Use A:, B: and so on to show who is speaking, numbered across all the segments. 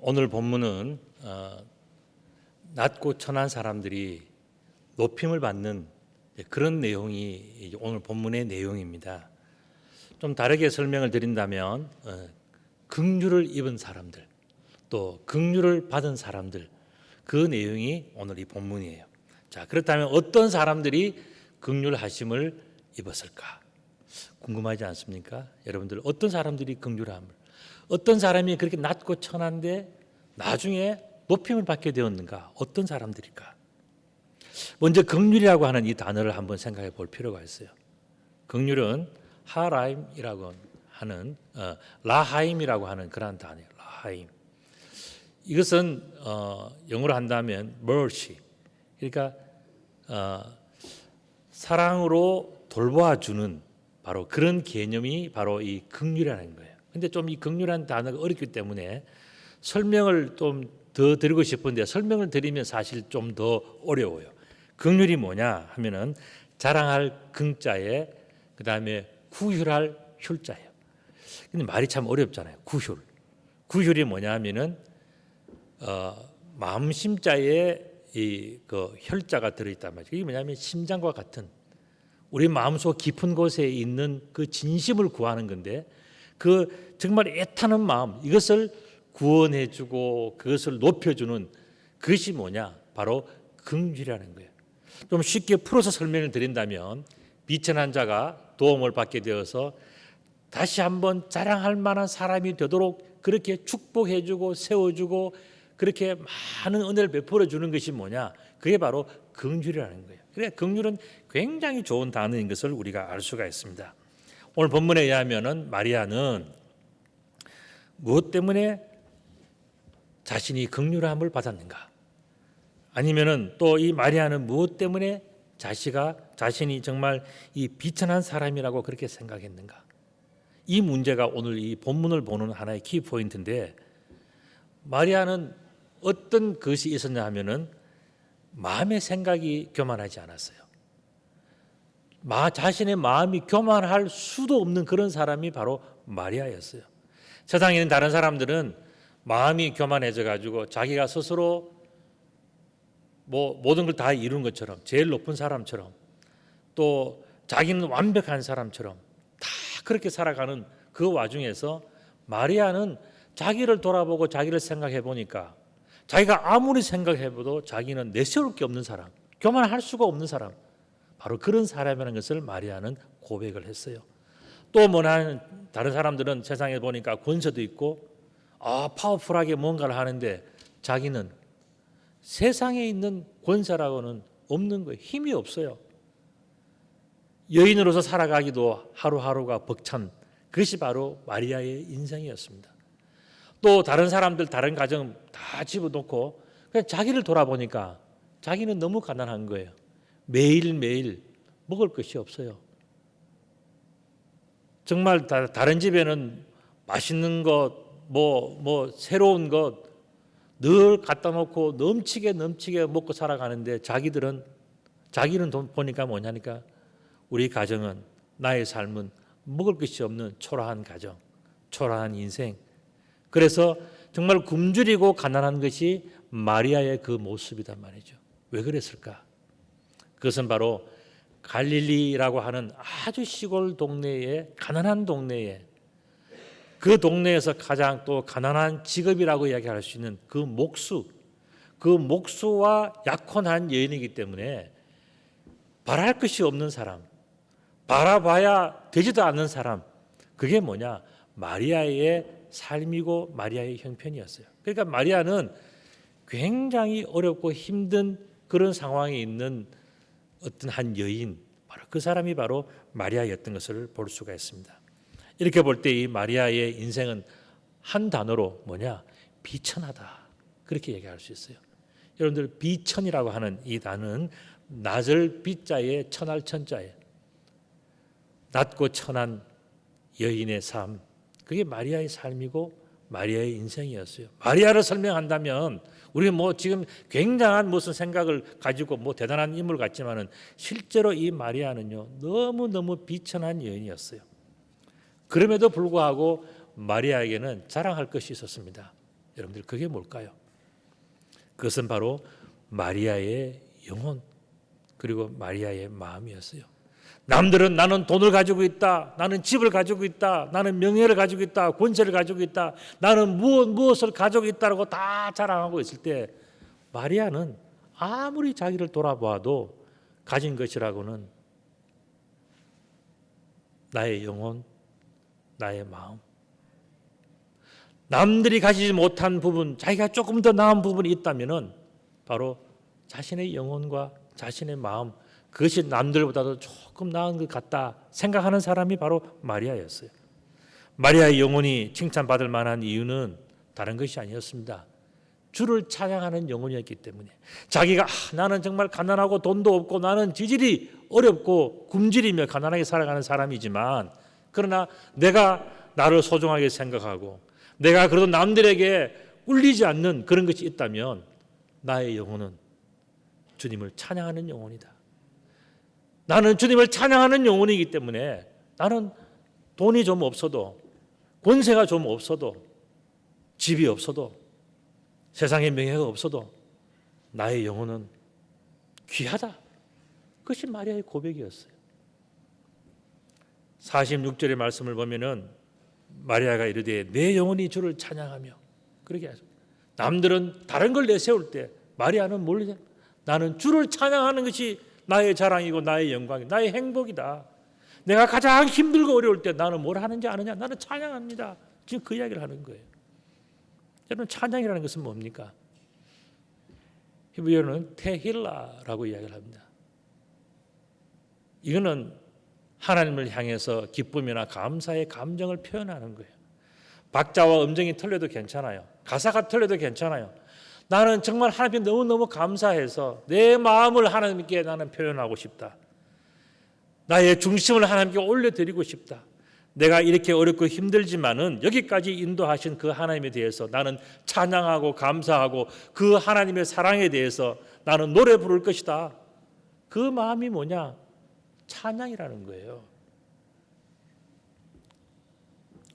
A: 오늘 본문은 낮고 천한 사람들이 높임을 받는 그런 내용이 오늘 본문의 내용입니다. 좀 다르게 설명을 드린다면 긍휼을 입은 사람들, 또 긍휼을 받은 사람들, 그 내용이 오늘 이 본문이에요. 자, 그렇다면 어떤 사람들이 긍휼하심을 입었을까? 궁금하지 않습니까? 여러분들 어떤 사람들이 긍휼함을, 어떤 사람이 그렇게 낮고 천한데 나중에 높임을 받게 되었는가? 어떤 사람들일까? 먼저 긍휼이라고 하는 이 단어를 한번 생각해 볼 필요가 있어요. 긍휼은 하라임이라고 하는 라하임이라고 하는 그런 단어예요. 라하임. 이것은 영어로 한다면 mercy. 그러니까 사랑으로 돌보아주는 바로 그런 개념이 바로 이 긍휼이라는 거예요. 근데 좀 이 긍휼한 단어가 어렵기 때문에 설명을 좀 더 드리고 싶은데 설명을 드리면 사실 좀 더 어려워요. 긍휼이 뭐냐 하면은 자랑할 긍자에 그다음에 구휼할 휼자예요. 근데 말이 참 어렵잖아요. 구휼. 구휼이 뭐냐 하면은 마음심자에 이 그 혈자가 들어 있단 말이죠. 이게 뭐냐면 심장과 같은 우리 마음속 깊은 곳에 있는 그 진심을 구하는 건데 그 정말 애타는 마음 이것을 구원해주고 그것을 높여주는 그것이 뭐냐? 바로 긍휼이라는 거예요. 좀 쉽게 풀어서 설명을 드린다면 비천한 자가 도움을 받게 되어서 다시 한번 자랑할 만한 사람이 되도록 그렇게 축복해주고 세워주고 그렇게 많은 은혜를 베풀어 주는 것이 뭐냐? 그게 바로 긍휼이라는 거예요. 그래 긍휼은 굉장히 좋은 단어인 것을 우리가 알 수가 있습니다. 오늘 본문에 의하면은 마리아는 무엇 때문에 자신이 긍휼함을 받았는가? 아니면은 또 이 마리아는 무엇 때문에 자신이 정말 이 비천한 사람이라고 그렇게 생각했는가? 이 문제가 오늘 이 본문을 보는 하나의 키 포인트인데 마리아는 어떤 것이 있었냐 하면은 마음의 생각이 교만하지 않았어요. 자신의 마음이 교만할 수도 없는 그런 사람이 바로 마리아였어요. 세상에 있는 다른 사람들은 마음이 교만해져 가지고 자기가 스스로 모든 걸 다 이룬 것처럼 제일 높은 사람처럼 또 자기는 완벽한 사람처럼 다 그렇게 살아가는 그 와중에서 마리아는 자기를 돌아보고 자기를 생각해 보니까 자기가 아무리 생각해봐도 자기는 내세울 게 없는 사람, 교만할 수가 없는 사람, 바로 그런 사람이라는 것을 마리아는 고백을 했어요. 또 다른 사람들은 세상에 보니까 권세도 있고 파워풀하게 뭔가를 하는데 자기는 세상에 있는 권세라고는 없는 거예요. 힘이 없어요. 여인으로서 살아가기도 하루하루가 벅찬 그것이 바로 마리아의 인생이었습니다. 또 다른 사람들 다른 가정 다 집어넣고 그냥 자기를 돌아보니까 자기는 너무 가난한 거예요. 매일매일 먹을 것이 없어요. 정말 다른 집에는 맛있는 것, 새로운 것 늘 갖다 놓고 넘치게 먹고 살아가는데 자기는 돈 보니까 뭐냐니까 우리 가정은 나의 삶은 먹을 것이 없는 초라한 가정, 초라한 인생. 그래서 정말 굶주리고 가난한 것이 마리아의 그 모습이단 말이죠. 왜 그랬을까? 그것은 바로 갈릴리라고 하는 아주 시골 동네에 가난한 동네에 그 동네에서 가장 또 가난한 직업이라고 이야기할 수 있는 그 목수와 약혼한 여인이기 때문에 바랄 것이 없는 사람, 바라봐야 되지도 않는 사람, 그게 뭐냐? 마리아의 삶이고 마리아의 형편이었어요. 그러니까 마리아는 굉장히 어렵고 힘든 그런 상황에 있는 어떤 한 여인, 바로 그 사람이 바로 마리아였던 것을 볼 수가 있습니다. 이렇게 볼 때 이 마리아의 인생은 한 단어로 뭐냐? 비천하다. 그렇게 얘기할 수 있어요. 여러분들 비천이라고 하는 이 단어는 낮을 비자에 천할 천자에 낮고 천한 여인의 삶, 그게 마리아의 삶이고 마리아의 인생이었어요. 마리아를 설명한다면 우리는 지금 굉장한 무슨 생각을 가지고 대단한 인물 같지만은 실제로 이 마리아는요 너무너무 비천한 여인이었어요. 그럼에도 불구하고 마리아에게는 자랑할 것이 있었습니다. 여러분들 그게 뭘까요? 그것은 바로 마리아의 영혼 그리고 마리아의 마음이었어요. 남들은 나는 돈을 가지고 있다, 나는 집을 가지고 있다, 나는 명예를 가지고 있다, 권세를 가지고 있다, 나는 무엇을 가지고 있다라고 다 자랑하고 있을 때 마리아는 아무리 자기를 돌아봐도 가진 것이라고는 나의 영혼, 나의 마음, 남들이 가지지 못한 부분, 자기가 조금 더 나은 부분이 있다면은 바로 자신의 영혼과 자신의 마음, 그것이 남들보다도 조금 나은 것 같다 생각하는 사람이 바로 마리아였어요. 마리아의 영혼이 칭찬받을 만한 이유는 다른 것이 아니었습니다. 주를 찬양하는 영혼이었기 때문에 자기가 나는 정말 가난하고 돈도 없고 나는 지질이 어렵고 굶주리며 가난하게 살아가는 사람이지만 그러나 내가 나를 소중하게 생각하고 내가 그래도 남들에게 꿀리지 않는 그런 것이 있다면 나의 영혼은 주님을 찬양하는 영혼이다. 나는 주님을 찬양하는 영혼이기 때문에 나는 돈이 좀 없어도 권세가 좀 없어도 집이 없어도 세상의 명예가 없어도 나의 영혼은 귀하다. 그것이 마리아의 고백이었어요. 46절의 말씀을 보면은 마리아가 이르되 내 영혼이 주를 찬양하며 그렇게 하죠. 남들은 다른 걸 내세울 때 마리아는 뭘 나는 주를 찬양하는 것이 나의 자랑이고 나의 영광이 나의 행복이다. 내가 가장 힘들고 어려울 때 나는 뭘 하는지 아느냐? 나는 찬양합니다. 지금 그 이야기를 하는 거예요. 여러분 찬양이라는 것은 뭡니까? 히브리어는 테힐라라고 이야기를 합니다. 이거는 하나님을 향해서 기쁨이나 감사의 감정을 표현하는 거예요. 박자와 음정이 틀려도 괜찮아요. 가사가 틀려도 괜찮아요. 나는 정말 하나님께 너무너무 감사해서 내 마음을 하나님께 나는 표현하고 싶다. 나의 중심을 하나님께 올려드리고 싶다. 내가 이렇게 어렵고 힘들지만은 여기까지 인도하신 그 하나님에 대해서 나는 찬양하고 감사하고 그 하나님의 사랑에 대해서 나는 노래 부를 것이다. 그 마음이 뭐냐? 찬양이라는 거예요.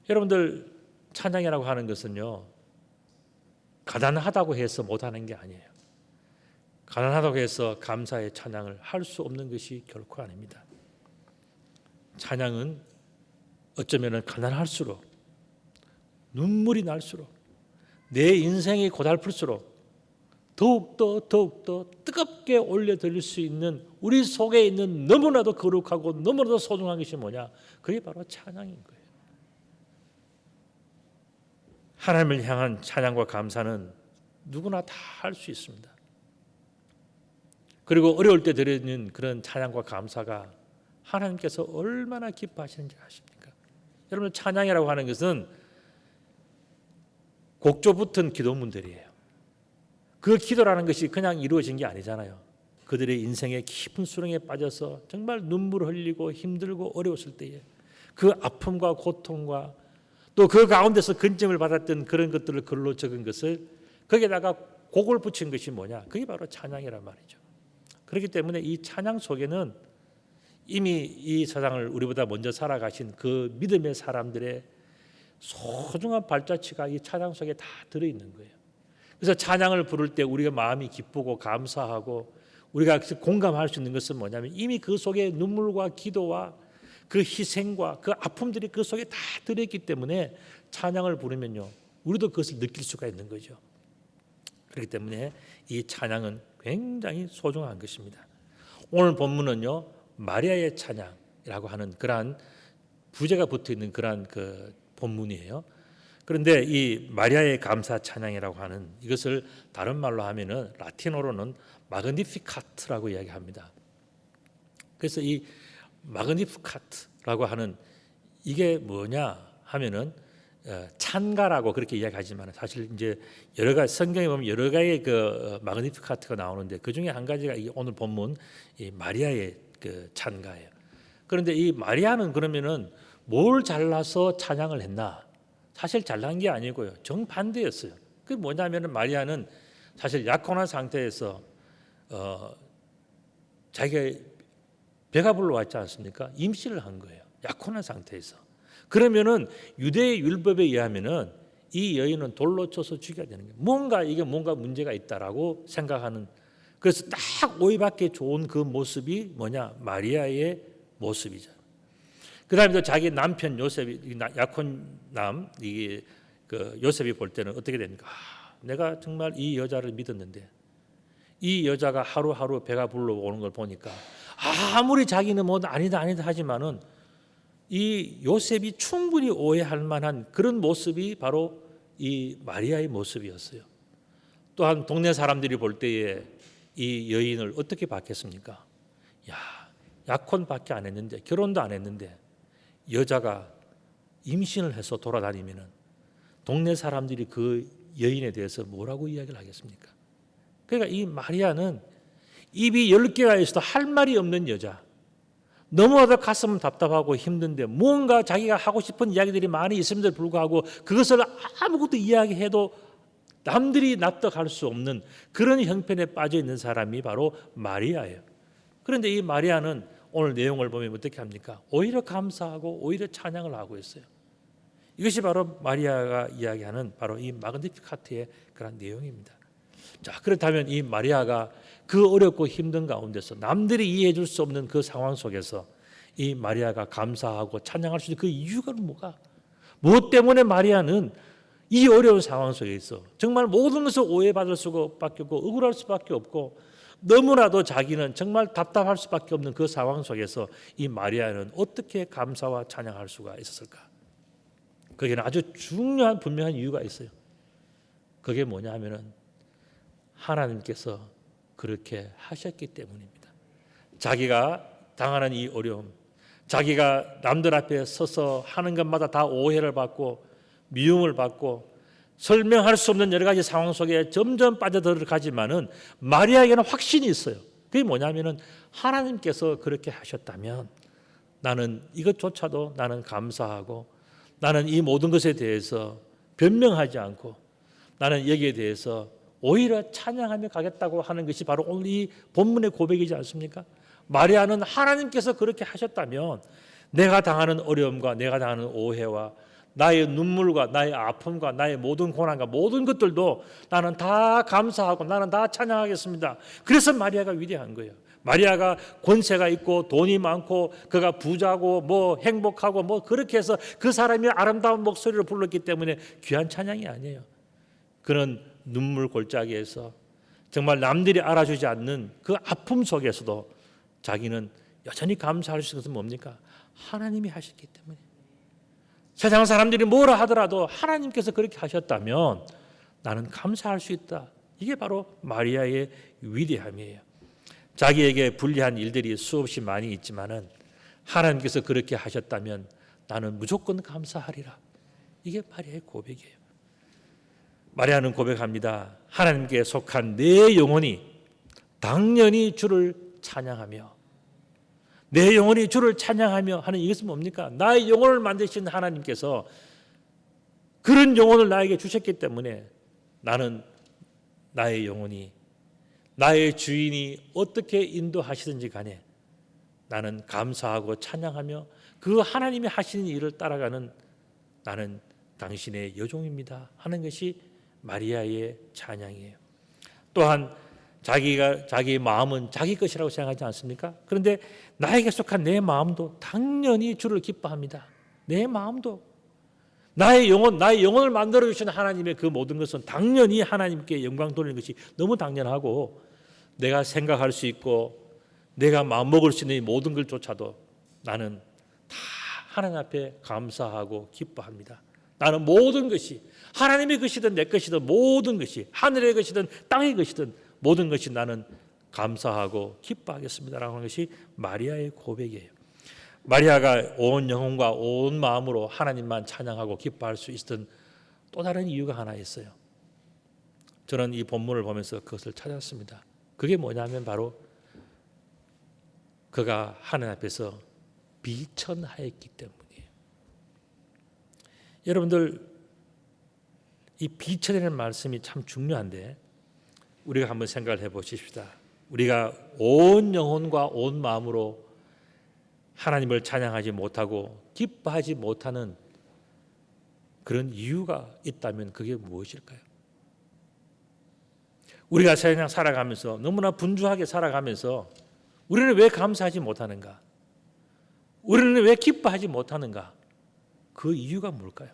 A: 여러분들 찬양이라고 하는 것은요. 가난하다고 해서 못하는 게 아니에요. 가난하다고 해서 감사의 찬양을 할 수 없는 것이 결코 아닙니다. 찬양은 어쩌면 가난할수록 눈물이 날수록 내 인생이 고달플수록 더욱더 뜨겁게 올려드릴 수 있는 우리 속에 있는 너무나도 거룩하고 너무나도 소중한 것이 뭐냐? 그게 바로 찬양인 거예요. 하나님을 향한 찬양과 감사는 누구나 다 할 수 있습니다. 그리고 어려울 때 드리는 그런 찬양과 감사가 하나님께서 얼마나 기뻐하시는지 아십니까? 여러분 찬양이라고 하는 것은 곡조 붙은 기도문들이에요. 그 기도라는 것이 그냥 이루어진 게 아니잖아요. 그들의 인생의 깊은 수렁에 빠져서 정말 눈물 흘리고 힘들고 어려웠을 때에 그 아픔과 고통과 또 그 가운데서 근점을 받았던 그런 것들을 글로 적은 것을 거기에다가 곡을 붙인 것이 뭐냐? 그게 바로 찬양이란 말이죠. 그렇기 때문에 이 찬양 속에는 이미 이 세상을 우리보다 먼저 살아가신 그 믿음의 사람들의 소중한 발자취가 이 찬양 속에 다 들어있는 거예요. 그래서 찬양을 부를 때 우리가 마음이 기쁘고 감사하고 우리가 공감할 수 있는 것은 뭐냐면 이미 그 속에 눈물과 기도와 그 희생과 그 아픔들이 그 속에 다 들어있기 때문에 찬양을 부르면요 우리도 그것을 느낄 수가 있는 거죠. 그렇기 때문에 이 찬양은 굉장히 소중한 것입니다. 오늘 본문은요 마리아의 찬양이라고 하는 그러한 부제가 붙어있는 그러한 그 본문이에요. 그런데 이 마리아의 감사 찬양이라고 하는 이것을 다른 말로 하면은 라틴어로는 마그니피카트라고 이야기합니다. 그래서 이 마그니피카트라고 하는 이게 뭐냐 하면은 찬가라고 그렇게 이야기하지만 사실 이제 여러 가지 성경에 보면 여러 가지의 그 마그니피카트가 나오는데 그 중에 한 가지가 이 오늘 본문 이 마리아의 그 찬가예요. 그런데 이 마리아는 그러면은 뭘 잘나서 찬양을 했나? 사실 잘난 게 아니고요. 정반대였어요. 그게 뭐냐면은 마리아는 사실 약혼한 상태에서 자기가 배가 불러왔지 않습니까? 임신을 한 거예요. 약혼한 상태에서. 그러면은 유대의 율법에 의하면은 이 여인은 돌로 쳐서 죽여야 되는 거예요. 뭔가 문제가 있다라고 생각하는. 그래서 딱 오해받기 좋은 그 모습이 뭐냐? 마리아의 모습이죠. 그다음에 또 자기 남편 요셉이 약혼남 이게 그 요셉이 볼 때는 어떻게 됩니까? 내가 정말 이 여자를 믿었는데 이 여자가 하루하루 배가 불러오는 걸 보니까 아무리 자기는 뭐 아니다 하지만은 이 요셉이 충분히 오해할 만한 그런 모습이 바로 이 마리아의 모습이었어요. 또한 동네 사람들이 볼 때에 이 여인을 어떻게 봤겠습니까? 야, 약혼밖에 안 했는데 결혼도 안 했는데 여자가 임신을 해서 돌아다니면은 동네 사람들이 그 여인에 대해서 뭐라고 이야기를 하겠습니까? 그러니까 이 마리아는 입이 10개가 있어도 할 말이 없는 여자. 너무나도 가슴은 답답하고 힘든데 뭔가 자기가 하고 싶은 이야기들이 많이 있음에도 불구하고 그것을 아무것도 이야기해도 남들이 납득할 수 없는 그런 형편에 빠져 있는 사람이 바로 마리아예요. 그런데 이 마리아는 오늘 내용을 보면 어떻게 합니까? 오히려 감사하고 오히려 찬양을 하고 있어요. 이것이 바로 마리아가 이야기하는 바로 이 마그니피카트의 그런 내용입니다. 자, 그렇다면 이 마리아가 그 어렵고 힘든 가운데서 남들이 이해해 줄 수 없는 그 상황 속에서 이 마리아가 감사하고 찬양할 수 있는 그 이유가 뭐가? 무엇 때문에 마리아는 이 어려운 상황 속에서 정말 모든 것을 오해받을 수밖에 없고 억울할 수밖에 없고 너무나도 자기는 정말 답답할 수밖에 없는 그 상황 속에서 이 마리아는 어떻게 감사와 찬양할 수가 있었을까? 거기는 아주 중요한 분명한 이유가 있어요. 그게 뭐냐 하면은 하나님께서 그렇게 하셨기 때문입니다. 자기가 당하는 이 어려움, 자기가 남들 앞에 서서 하는 것마다 다 오해를 받고 미움을 받고 설명할 수 없는 여러 가지 상황 속에 점점 빠져들어가지만은 마리아에게는 확신이 있어요. 그게 뭐냐면은 하나님께서 그렇게 하셨다면 나는 이것조차도 나는 감사하고 나는 이 모든 것에 대해서 변명하지 않고 나는 여기에 대해서 오히려 찬양하며 가겠다고 하는 것이 바로 오늘 이 본문의 고백이지 않습니까? 마리아는 하나님께서 그렇게 하셨다면 내가 당하는 어려움과 내가 당하는 오해와 나의 눈물과 나의 아픔과 나의 모든 고난과 모든 것들도 나는 다 감사하고 나는 다 찬양하겠습니다. 그래서 마리아가 위대한 거예요. 마리아가 권세가 있고 돈이 많고 그가 부자고 뭐 행복하고 뭐 그렇게 해서 그 사람이 아름다운 목소리로 불렀기 때문에 귀한 찬양이 아니에요. 그는 눈물 골짜기에서 정말 남들이 알아주지 않는 그 아픔 속에서도 자기는 여전히 감사할 수 있는 것은 뭡니까? 하나님이 하셨기 때문에. 세상 사람들이 뭐라 하더라도 하나님께서 그렇게 하셨다면 나는 감사할 수 있다. 이게 바로 마리아의 위대함이에요. 자기에게 불리한 일들이 수없이 많이 있지만은 하나님께서 그렇게 하셨다면 나는 무조건 감사하리라. 이게 마리아의 고백이에요. 마리아는 고백합니다. 하나님께 속한 내 영혼이 당연히 주를 찬양하며 내 영혼이 주를 찬양하며 하는 이것은 뭡니까? 나의 영혼을 만드신 하나님께서 그런 영혼을 나에게 주셨기 때문에 나는 나의 영혼이 나의 주인이 어떻게 인도하시든지 간에 나는 감사하고 찬양하며 그 하나님이 하시는 일을 따라가는 나는 당신의 여종입니다 하는 것이 마리아의 찬양이에요. 또한 자기 마음은 자기 것이라고 생각하지 않습니까? 그런데 나에게 속한 내 마음도 당연히 주를 기뻐합니다. 내 마음도 나의 영혼을 만들어 주신 하나님의 그 모든 것은 당연히 하나님께 영광 돌리는 것이 너무 당연하고 내가 생각할 수 있고 내가 마음먹을 수 있는 이 모든 것조차도 나는 다 하나님 앞에 감사하고 기뻐합니다. 나는 모든 것이 하나님의 것이든 내 것이든 모든 것이 하늘의 것이든 땅의 것이든 모든 것이 나는 감사하고 기뻐하겠습니다라고 하는 것이 마리아의 고백이에요. 마리아가 온 영혼과 온 마음으로 하나님만 찬양하고 기뻐할 수 있었던 또 다른 이유가 하나 있어요. 저는 이 본문을 보면서 그것을 찾았습니다. 그게 뭐냐면 바로 그가 하나님 앞에서 비천하였기 때문이에요. 여러분들 이 비천이라는 말씀이 참 중요한데 우리가 한번 생각을 해보십시다. 우리가 온 영혼과 온 마음으로 하나님을 찬양하지 못하고 기뻐하지 못하는 그런 이유가 있다면 그게 무엇일까요? 우리가 세상 살아가면서 너무나 분주하게 살아가면서 우리는 왜 감사하지 못하는가? 우리는 왜 기뻐하지 못하는가? 그 이유가 뭘까요?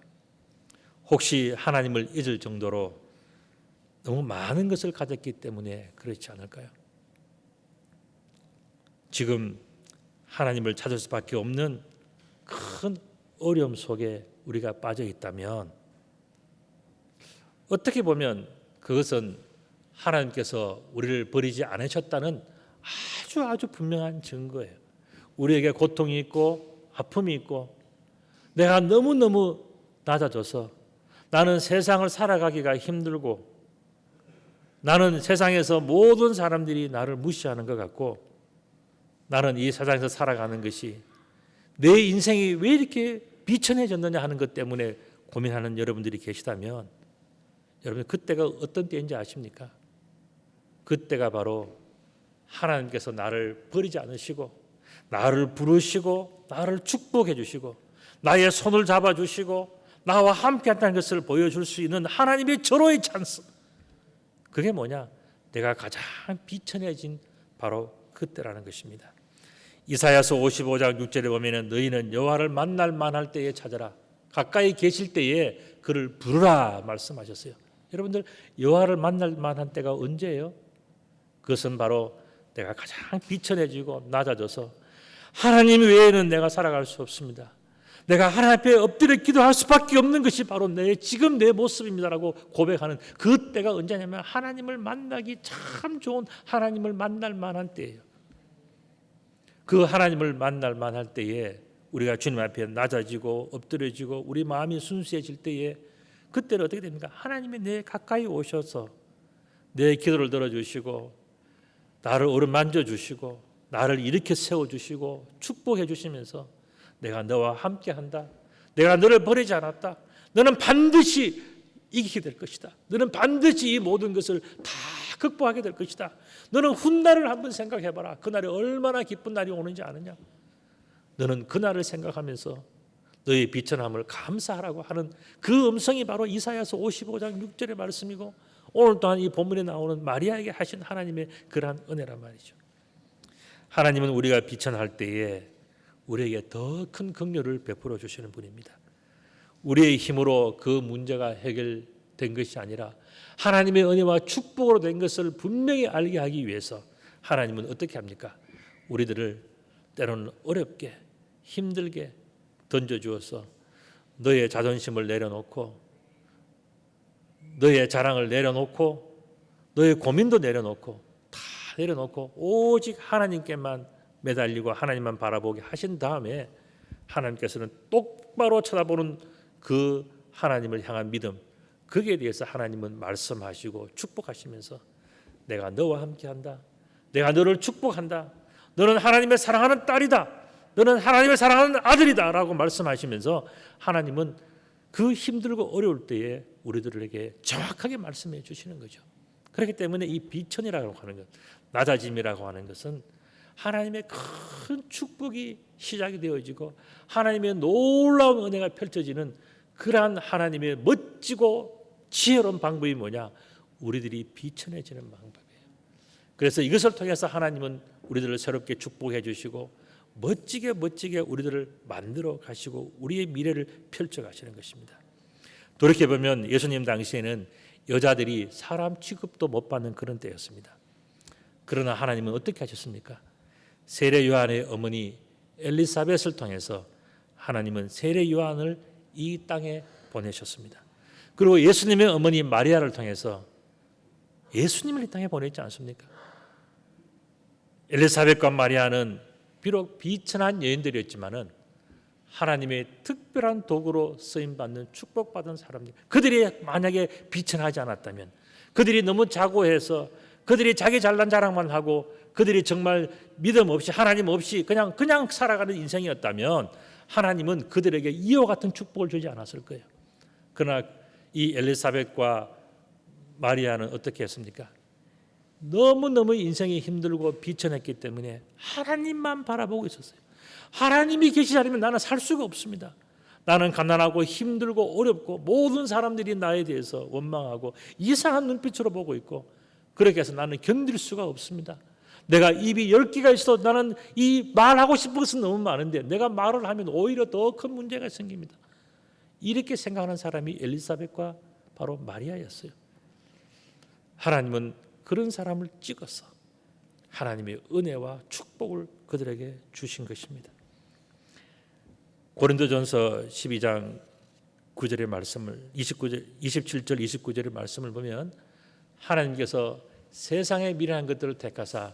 A: 혹시 하나님을 잊을 정도로 너무 많은 것을 가졌기 때문에 그렇지 않을까요? 지금 하나님을 찾을 수밖에 없는 큰 어려움 속에 우리가 빠져 있다면 어떻게 보면 그것은 하나님께서 우리를 버리지 않으셨다는 아주 분명한 증거예요. 우리에게 고통이 있고 아픔이 있고 내가 너무너무 낮아져서 나는 세상을 살아가기가 힘들고 나는 세상에서 모든 사람들이 나를 무시하는 것 같고 나는 이 세상에서 살아가는 것이 내 인생이 왜 이렇게 비천해졌느냐 하는 것 때문에 고민하는 여러분들이 계시다면 여러분 그때가 어떤 때인지 아십니까? 그때가 바로 하나님께서 나를 버리지 않으시고 나를 부르시고 나를 축복해 주시고 나의 손을 잡아주시고 나와 함께 한다는 것을 보여줄 수 있는 하나님의 절호의 찬스. 그게 뭐냐? 내가 가장 비천해진 바로 그때라는 것입니다. 이사야서 55장 6절에 보면 너희는 여호와를 만날 만할 때에 찾아라. 가까이 계실 때에 그를 부르라 말씀하셨어요. 여러분들 여호와를 만날 만한 때가 언제예요? 그것은 바로 내가 가장 비천해지고 낮아져서 하나님 외에는 내가 살아갈 수 없습니다. 내가 하나님 앞에 엎드려 기도할 수밖에 없는 것이 바로 지금 내 모습입니다라고 고백하는 그때가 언제냐면 하나님을 만나기 참 좋은 하나님을 만날 만한 때예요. 그 하나님을 만날 만할 때에 우리가 주님 앞에 낮아지고 엎드려지고 우리 마음이 순수해질 때에 그때는 어떻게 됩니까? 하나님이 내 가까이 오셔서 내 기도를 들어주시고 나를 어루만져 주시고 나를 일으켜 세워주시고 축복해 주시면서 내가 너와 함께한다. 내가 너를 버리지 않았다. 너는 반드시 이기게 될 것이다. 너는 반드시 이 모든 것을 다 극복하게 될 것이다. 너는 훗날을 한번 생각해봐라. 그날이 얼마나 기쁜 날이 오는지 아느냐. 너는 그날을 생각하면서 너의 비천함을 감사하라고 하는 그 음성이 바로 이사야서 55장 6절의 말씀이고 오늘 또한 이 본문에 나오는 마리아에게 하신 하나님의 그러한 은혜란 말이죠. 하나님은 우리가 비천할 때에 우리에게 더 큰 긍휼을 베풀어 주시는 분입니다. 우리의 힘으로 그 문제가 해결된 것이 아니라 하나님의 은혜와 축복으로 된 것을 분명히 알게 하기 위해서 하나님은 어떻게 합니까? 우리들을 때로는 어렵게 힘들게 던져주어서 너의 자존심을 내려놓고 너의 자랑을 내려놓고 너의 고민도 내려놓고 다 내려놓고 오직 하나님께만 매달리고 하나님만 바라보게 하신 다음에 하나님께서는 똑바로 쳐다보는 그 하나님을 향한 믿음, 거기에 대해서 하나님은 말씀하시고 축복하시면서 내가 너와 함께한다. 내가 너를 축복한다. 너는 하나님의 사랑하는 딸이다. 너는 하나님의 사랑하는 아들이다 라고 말씀하시면서 하나님은 그 힘들고 어려울 때에 우리들에게 정확하게 말씀해 주시는 거죠. 그렇기 때문에 이 비천이라고 하는 것, 낮아짐이라고 하는 것은 하나님의 큰 축복이 시작이 되어지고 하나님의 놀라운 은혜가 펼쳐지는 그러한 하나님의 멋지고 지혜로운 방법이 뭐냐? 우리들이 비천해지는 방법이에요. 그래서 이것을 통해서 하나님은 우리들을 새롭게 축복해 주시고 멋지게 우리들을 만들어 가시고 우리의 미래를 펼쳐 가시는 것입니다. 돌이켜보면 예수님 당시에는 여자들이 사람 취급도 못 받는 그런 때였습니다. 그러나 하나님은 어떻게 하셨습니까? 세례 요한의 어머니 엘리사벳을 통해서 하나님은 세례 요한을 이 땅에 보내셨습니다. 그리고 예수님의 어머니 마리아를 통해서 예수님을 이 땅에 보냈지 않습니까? 엘리사벳과 마리아는 비록 비천한 여인들이었지만은 하나님의 특별한 도구로 쓰임받는 축복받은 사람들. 그들이 만약에 비천하지 않았다면, 그들이 너무 자고해서 그들이 자기 잘난 자랑만 하고 그들이 정말 믿음 없이 하나님 없이 그냥 살아가는 인생이었다면 하나님은 그들에게 이와 같은 축복을 주지 않았을 거예요. 그러나 이 엘리사벳과 마리아는 어떻게 했습니까? 너무너무 인생이 힘들고 비천했기 때문에 하나님만 바라보고 있었어요. 하나님이 계시지 않으면 나는 살 수가 없습니다. 나는 가난하고 힘들고 어렵고 모든 사람들이 나에 대해서 원망하고 이상한 눈빛으로 보고 있고 그렇게 해서 나는 견딜 수가 없습니다. 내가 입이 10개가 있어도 나는 이 말하고 싶은 것은 너무 많은데 내가 말을 하면 오히려 더 큰 문제가 생깁니다. 이렇게 생각하는 사람이 엘리사벳과 바로 마리아였어요. 하나님은 그런 사람을 찍어서 하나님의 은혜와 축복을 그들에게 주신 것입니다. 고린도전서 12장 9절의 말씀을 27절 29절의 말씀을 보면 하나님께서 세상에 미련한 것들을 택하사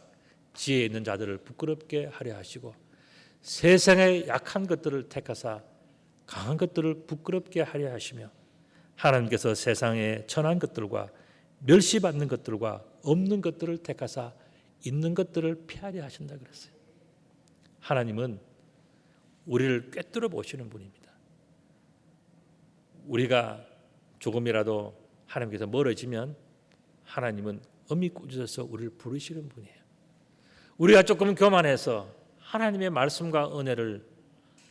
A: 지혜 있는 자들을 부끄럽게 하려 하시고 세상에 약한 것들을 택하사 강한 것들을 부끄럽게 하려 하시며 하나님께서 세상에 천한 것들과 멸시받는 것들과 없는 것들을 택하사 있는 것들을 피하려 하신다 그랬어요. 하나님은 우리를 꿰뚫어 보시는 분입니다. 우리가 조금이라도 하나님께서 멀어지면 하나님은 엄히 꾸짖어서 우리를 부르시는 분이에요. 우리가 조금 교만해서 하나님의 말씀과 은혜를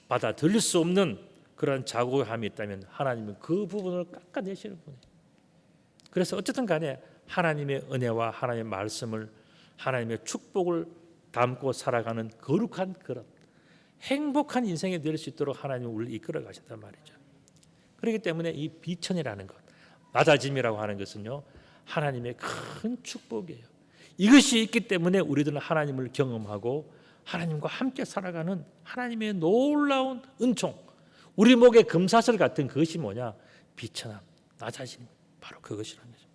A: 받아들일 수 없는 그런 자고함이 있다면 하나님은 그 부분을 깎아내시는 분이에요. 그래서 어쨌든 간에 하나님의 은혜와 하나님의 말씀을 하나님의 축복을 담고 살아가는 거룩한 그런 행복한 인생이 될 수 있도록 하나님은 우리를 이끌어 가신단 말이죠. 그렇기 때문에 이 비천이라는 것, 낮아짐이라고 하는 것은요 하나님의 큰 축복이에요. 이것이 있기 때문에 우리들은 하나님을 경험하고 하나님과 함께 살아가는 하나님의 놀라운 은총, 우리 목에 금사슬 같은 그것이 뭐냐? 비천함, 낮아짐, 바로 그것이라는 거죠.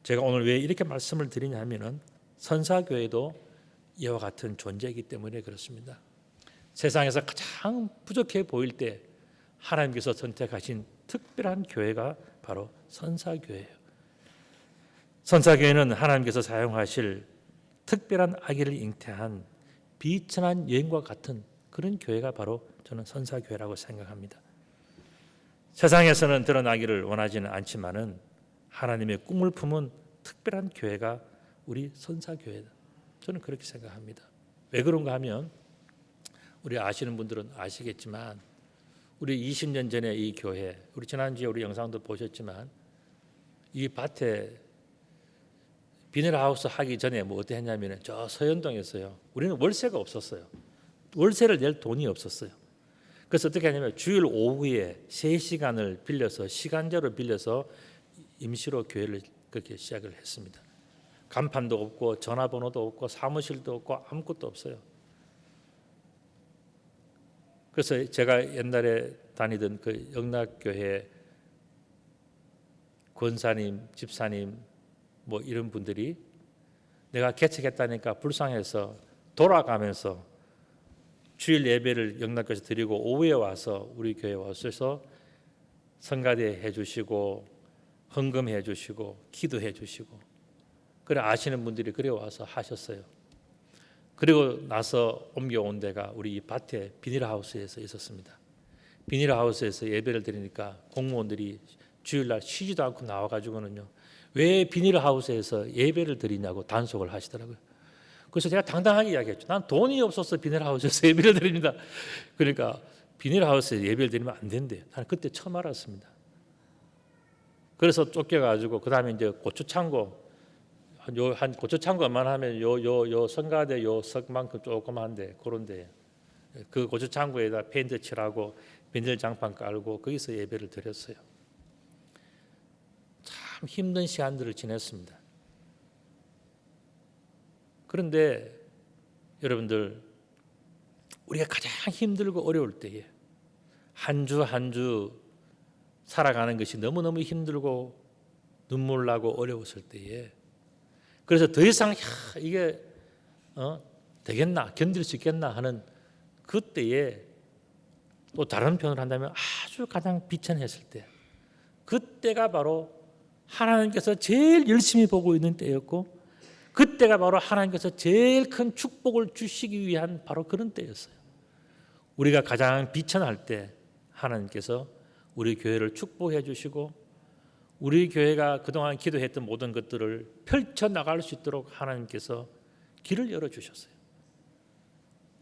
A: 제가 오늘 왜 이렇게 말씀을 드리냐면은 선사교회도 이와 같은 존재이기 때문에 그렇습니다. 세상에서 가장 부족해 보일 때 하나님께서 선택하신 특별한 교회가 바로 선사교회예요. 선사교회는 하나님께서 사용하실 특별한 아기를 잉태한 비천한 여인과 같은 그런 교회가 바로 저는 선사교회라고 생각합니다. 세상에서는 드러나기를 원하지는 않지만은 하나님의 꿈을 품은 특별한 교회가 우리 선사교회다. 저는 그렇게 생각합니다. 왜 그런가 하면 우리 아시는 분들은 아시겠지만 우리 20년 전에 이 교회, 우리 지난주에 우리 영상도 보셨지만 이 밭에 비닐하우스 하기 전에 뭐 어떻게 했냐면 저 서현동에서요. 우리는 월세가 없었어요. 월세를 낼 돈이 없었어요. 그래서 어떻게 하냐면 주일 오후에 3시간을 빌려서 시간제로 빌려서 임시로 교회를 그렇게 시작을 했습니다. 간판도 없고 전화번호도 없고 사무실도 없고 아무것도 없어요. 그래서 제가 옛날에 다니던 그 영락교회 권사님, 집사님 뭐 이런 분들이 내가 개척했다니까 불쌍해서 돌아가면서 주일 예배를 영락교회에서 드리고 오후에 와서 우리 교회에 와서 성가대 해주시고 헌금해 주시고 기도해 주시고 그래 아시는 분들이 그래 와서 하셨어요. 그리고 나서 옮겨온 데가 우리 이 밭에 비닐하우스에서 있었습니다. 비닐하우스에서 예배를 드리니까 공무원들이 주일날 쉬지도 않고 나와가지고는요 왜 비닐하우스에서 예배를 드리냐고 단속을 하시더라고요. 그래서 제가 당당하게 이야기했죠. 난 돈이 없어서 비닐하우스에서 예배를 드립니다. 그러니까 비닐하우스에서 예배를 드리면 안 된대요. 나는 그때 처음 알았습니다. 그래서 쫓겨가지고 그 다음에 이제 고추창고 한 고추창고만 하면 요 성가대 요 석만큼 조그만데 그런데 그 고추창고에다 페인트 칠하고 비닐 장판 깔고 거기서 예배를 드렸어요. 참 힘든 시간들을 지냈습니다. 그런데 여러분들 우리가 가장 힘들고 어려울 때에 한 주 한 주 살아가는 것이 너무너무 힘들고 눈물 나고 어려웠을 때에 그래서 더 이상 이게 되겠나 견딜 수 있겠나 하는 그때에 또 다른 표현을 한다면 아주 가장 비천했을 때 그때가 바로 하나님께서 제일 열심히 보고 있는 때였고 그때가 바로 하나님께서 제일 큰 축복을 주시기 위한 바로 그런 때였어요. 우리가 가장 비천할 때 하나님께서 우리 교회를 축복해 주시고 우리 교회가 그동안 기도했던 모든 것들을 펼쳐나갈 수 있도록 하나님께서 길을 열어주셨어요.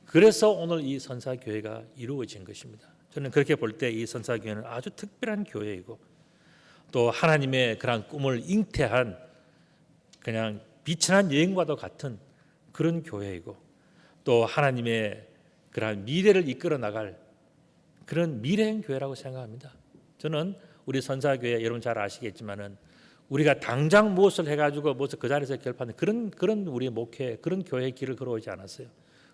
A: 그래서 오늘 이 선사교회가 이루어진 것입니다. 저는 그렇게 볼 때 이 선사교회는 아주 특별한 교회이고 또 하나님의 그런 꿈을 잉태한 그냥 비천한 여행과도 같은 그런 교회이고 또 하나님의 그런 미래를 이끌어 나갈 그런 미래형 교회라고 생각합니다. 저는 우리 선사교회 여러분 잘 아시겠지만은 우리가 당장 무엇을 해가지고 무엇을 그 자리에서 결판하는 그런 우리의 목회 그런 교회의 길을 걸어오지 않았어요.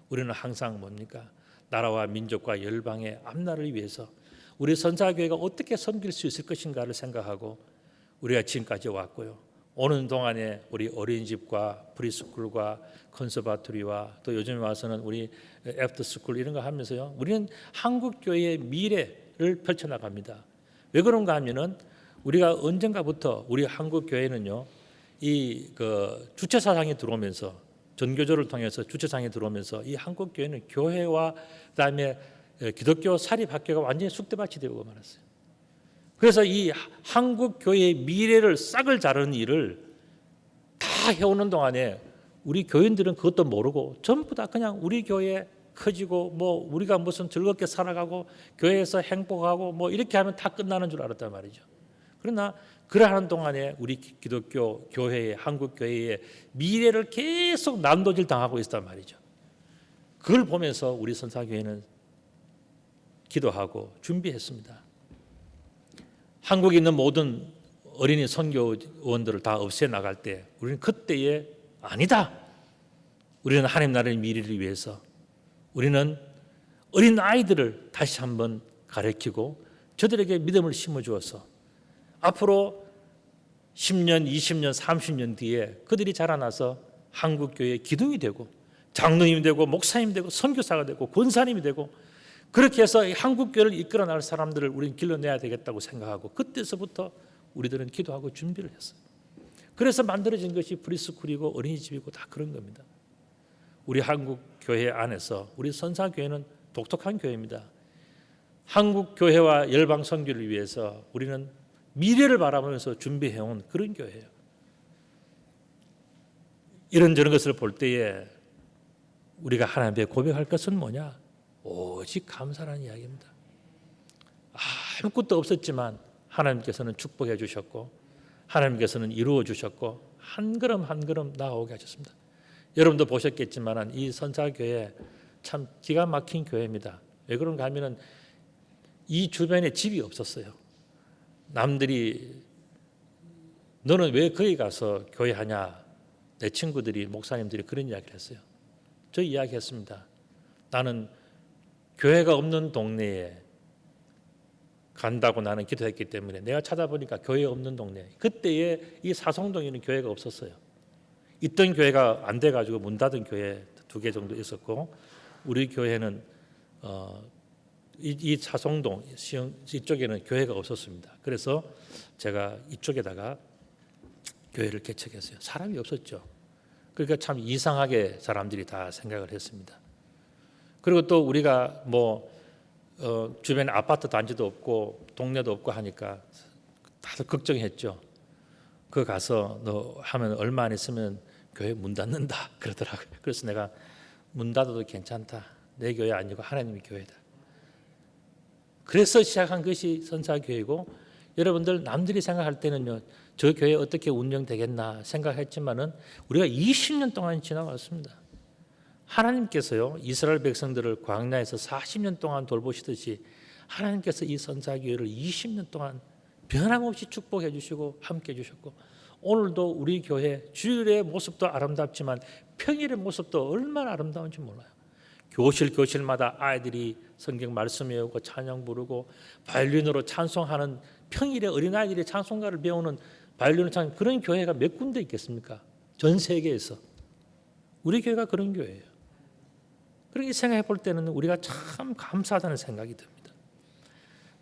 A: 우리는 항상 뭡니까? 나라와 민족과 열방의 앞날을 위해서 우리 선사교회가 어떻게 섬길 수 있을 것인가를 생각하고 우리가 지금까지 왔고요. 오는 동안에 우리 어린이집과 프리스쿨과 컨서바토리와 또 요즘에 와서는 우리 애프터스쿨 이런 거 하면서요. 우리는 한국 교회의 미래를 펼쳐나갑니다. 왜 그런가 하면은 우리가 언젠가부터 우리 한국 교회는요. 이 주체 사상이 들어오면서 전교조를 통해서 주체 사상이 들어오면서 이 한국 교회는 교회와 그다음에 기독교 사립학교가 완전히 쑥대밭이 되고 말았어요. 그래서 이 한국 교회의 미래를 싹을 자르는 일을 다 해오는 동안에 우리 교인들은 그것도 모르고 전부 다 그냥 우리 교회 커지고 뭐 우리가 무슨 즐겁게 살아가고 교회에서 행복하고 뭐 이렇게 하면 다 끝나는 줄 알았단 말이죠. 그러나 그러하는 동안에 우리 기독교 교회의 한국 교회의 미래를 계속 난도질 당하고 있단 말이죠. 그걸 보면서 우리 선사교회는 기도하고 준비했습니다. 한국에 있는 모든 어린이 선교원들을 다 없애 나갈 때 우리는 그때에 아니다. 우리는 하나님 나라의 미래를 위해서 우리는 어린 아이들을 다시 한번 가르치고 저들에게 믿음을 심어주어서 앞으로 10년, 20년, 30년 뒤에 그들이 자라나서 한국교회의 기둥이 되고 장로님이 되고 목사님이 되고 선교사가 되고 권사님이 되고 그렇게 해서 한국교회를 이끌어 나갈 사람들을 우리는 길러내야 되겠다고 생각하고 그때서부터 우리들은 기도하고 준비를 했어요. 그래서 만들어진 것이 프리스쿨이고 어린이집이고 다 그런 겁니다. 우리 한국교회 안에서 우리 선사교회는 독특한 교회입니다. 한국교회와 열방 선교를 위해서 우리는 미래를 바라보면서 준비해온 그런 교회예요. 이런저런 것을 볼 때에 우리가 하나님께 고백할 것은 뭐냐? 오직 감사라는 이야기입니다. 아무것도 없었지만 하나님께서는 축복해 주셨고 하나님께서는 이루어 주셨고 한 걸음 한 걸음 나아오게 하셨습니다. 여러분도 보셨겠지만 이 선사교회 참 기가 막힌 교회입니다. 왜 그런가 하면은 이 주변에 집이 없었어요. 남들이 너는 왜 거기 가서 교회 하냐? 내 친구들이 목사님들이 그런 이야기를 했어요. 저 이야기했습니다. 나는 교회가 없는 동네에 간다고 나는 기도했기 때문에 내가 찾아보니까 교회 없는 동네. 그때에 이 사성동에는 교회가 없었어요. 있던 교회가 안 돼가지고 문 닫은 교회 2개 정도 있었고 우리 교회는 이 사성동 이쪽에는 교회가 없었습니다. 그래서 제가 이쪽에다가 교회를 개척했어요. 사람이 없었죠. 그러니까 참 이상하게 사람들이 다 생각을 했습니다. 그리고 또 우리가 주변에 아파트 단지도 없고 동네도 없고 하니까 다들 걱정했죠. 그 가서 너 하면 얼마 안 있으면 교회 문 닫는다 그러더라고요. 그래서 내가 문 닫아도 괜찮다. 내 교회 아니고 하나님의 교회다. 그래서 시작한 것이 선사교회고 여러분들 남들이 생각할 때는요. 저 교회 어떻게 운영되겠나 생각했지만은 우리가 20년 동안 지나왔습니다. 하나님께서요. 이스라엘 백성들을 광야에서 40년 동안 돌보시듯이 하나님께서 이 선사교회를 20년 동안 변함없이 축복해 주시고 함께 해 주셨고 오늘도 우리 교회 주일의 모습도 아름답지만 평일의 모습도 얼마나 아름다운지 몰라요. 교실마다 아이들이 성경 말씀 외우고 찬양 부르고 바이올린으로 찬송하는 평일에 어린아이들이 찬송가를 배우는 바이올린으로 찬송 그런 교회가 몇 군데 있겠습니까? 전 세계에서. 우리 교회가 그런 교회예요. 그렇게 생각해 볼 때는 우리가 참 감사하다는 생각이 듭니다.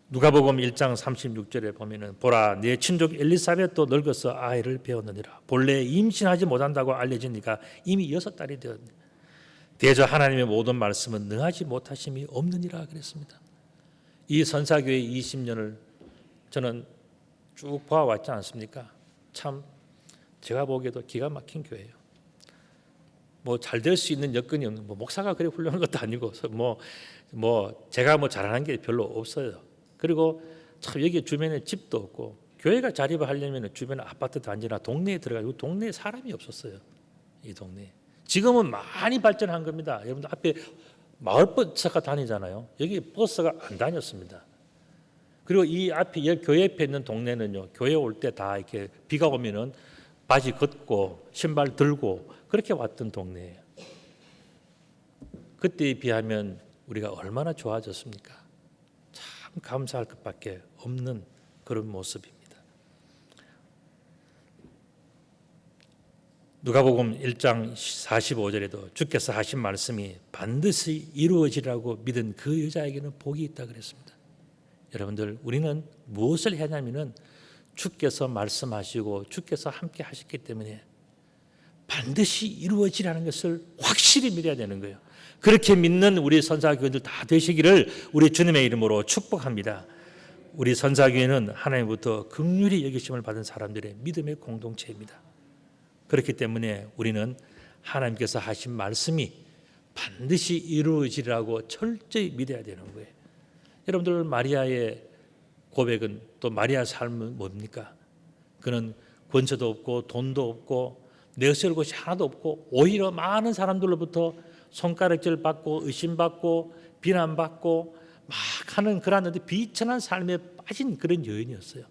A: 누가복음 1장 36절에 보면은 보라 내 친족 엘리사벳도 늙어서 아이를 배웠느니라. 본래 임신하지 못한다고 알려지니까 이미 6달이 되었느니라. 대저 하나님의 모든 말씀은 능하지 못하심이 없느니라 그랬습니다. 이 선사교회 20년을 저는 쭉 봐왔지 않습니까? 참 제가 보기에도 기가 막힌 교회예요. 뭐 잘 될 수 있는 여건이 없는, 뭐 목사가 그래 훌륭한 것도 아니고 뭐 제가 뭐 잘하는 게 별로 없어요. 그리고 참 여기 주변에 집도 없고, 교회가 자립을 하려면 주변에 아파트 단지나 동네에 들어가고, 동네에 사람이 없었어요. 이 동네. 지금은 많이 발전한 겁니다. 여러분들 앞에 마을버스가 다니잖아요. 여기 버스가 안 다녔습니다. 그리고 이 앞에 여기 교회 옆에 있는 동네는요, 교회 올 때 다 이렇게 비가 오면은 바지 걷고 신발 들고 그렇게 왔던 동네예요. 그때에 비하면 우리가 얼마나 좋아졌습니까? 참 감사할 것밖에 없는 그런 모습입니다. 누가복음 1장 45절에도 주께서 하신 말씀이 반드시 이루어지라고 믿은 그 여자에게는 복이 있다 그랬습니다. 여러분들, 우리는 무엇을 하냐면은 주께서 말씀하시고 주께서 함께 하셨기 때문에 반드시 이루어지라는 것을 확실히 믿어야 되는 거예요. 그렇게 믿는 우리 선사교회들 다 되시기를 우리 주님의 이름으로 축복합니다. 우리 선사교회는 하나님부터 긍휼히 여기심을 받은 사람들의 믿음의 공동체입니다. 그렇기 때문에 우리는 하나님께서 하신 말씀이 반드시 이루어지라고 철저히 믿어야 되는 거예요. 여러분들, 마리아의 고백은, 또 마리아의 삶은 뭡니까? 그는 권세도 없고 돈도 없고 내세울 것이 하나도 없고, 오히려 많은 사람들로부터 손가락질 받고 의심받고 비난받고 막 하는 그런 비천한 삶에 빠진 그런 여인이었어요.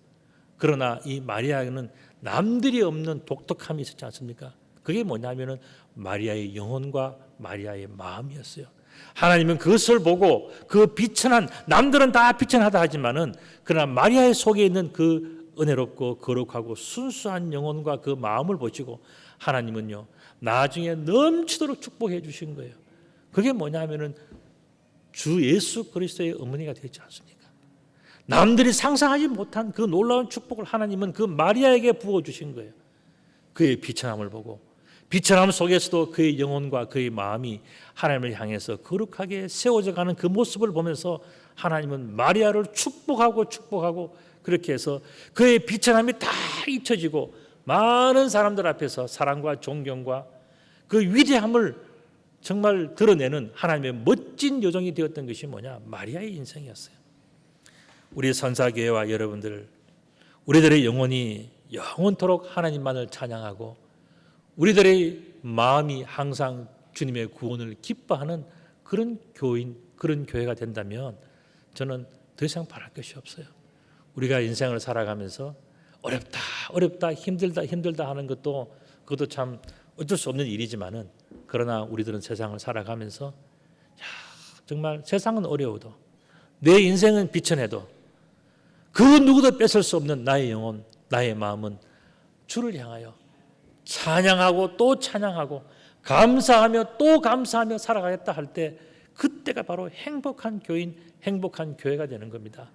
A: 그러나 이 마리아는 남들이 없는 독특함이 있었지 않습니까? 그게 뭐냐면은 마리아의 영혼과 마리아의 마음이었어요. 하나님은 그것을 보고 그 비천한, 남들은 다 비천하다 하지만은 그러나 마리아의 속에 있는 그 은혜롭고 거룩하고 순수한 영혼과 그 마음을 보시고 하나님은요, 나중에 넘치도록 축복해 주신 거예요. 그게 뭐냐면은 주 예수 그리스도의 어머니가 되지 않습니까? 남들이 상상하지 못한 그 놀라운 축복을 하나님은 그 마리아에게 부어주신 거예요. 그의 비천함을 보고, 비천함 속에서도 그의 영혼과 그의 마음이 하나님을 향해서 거룩하게 세워져 가는 그 모습을 보면서 하나님은 마리아를 축복하고 그렇게 해서 그의 비천함이 다 잊혀지고 많은 사람들 앞에서 사랑과 존경과 그 위대함을 정말 드러내는 하나님의 멋진 여종이 되었던 것이 뭐냐? 마리아의 인생이었어요. 우리 선사교회와 여러분들, 우리들의 영혼이 영원토록 하나님만을 찬양하고 우리들의 마음이 항상 주님의 구원을 기뻐하는 그런 교인, 그런 교회가 된다면 저는 더 이상 바랄 것이 없어요. 우리가 인생을 살아가면서 어렵다, 힘들다 하는 것도, 그것도 참 어쩔 수 없는 일이지만은, 그러나 우리들은 세상을 살아가면서 정말 세상은 어려워도, 내 인생은 비천해도, 그 누구도 뺏을 수 없는 나의 영혼, 나의 마음은 주를 향하여 찬양하고 또 찬양하고 감사하며 또 감사하며 살아가겠다 할 때, 그때가 바로 행복한 교인, 행복한 교회가 되는 겁니다.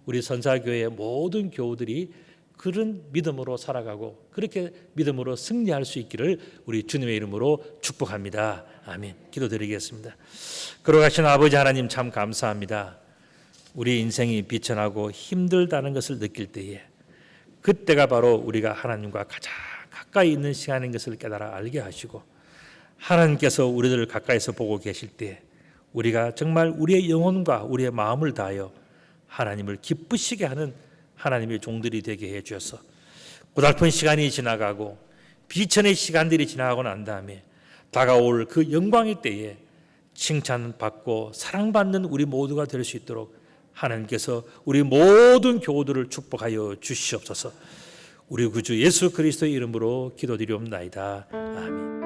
A: 우리 선사교회의 모든 교우들이 그런 믿음으로 살아가고 그렇게 믿음으로 승리할 수 있기를 우리 주님의 이름으로 축복합니다. 아멘. 기도드리겠습니다. 걸어가신 아버지 하나님, 참 감사합니다. 우리 인생이 비천하고 힘들다는 것을 느낄 때에, 그때가 바로 우리가 하나님과 가장 가까이 있는 시간인 것을 깨달아 알게 하시고, 하나님께서 우리들을 가까이서 보고 계실 때 우리가 정말 우리의 영혼과 우리의 마음을 다하여 하나님을 기쁘시게 하는 하나님의 종들이 되게 해 주셔서, 고달픈 시간이 지나가고 비천의 시간들이 지나가고 난 다음에 다가올 그 영광의 때에 칭찬받고 사랑받는 우리 모두가 될 수 있도록 하나님께서 우리 모든 교우들을 축복하여 주시옵소서. 우리 구주 예수 그리스도의 이름으로 기도드리옵나이다. 아멘.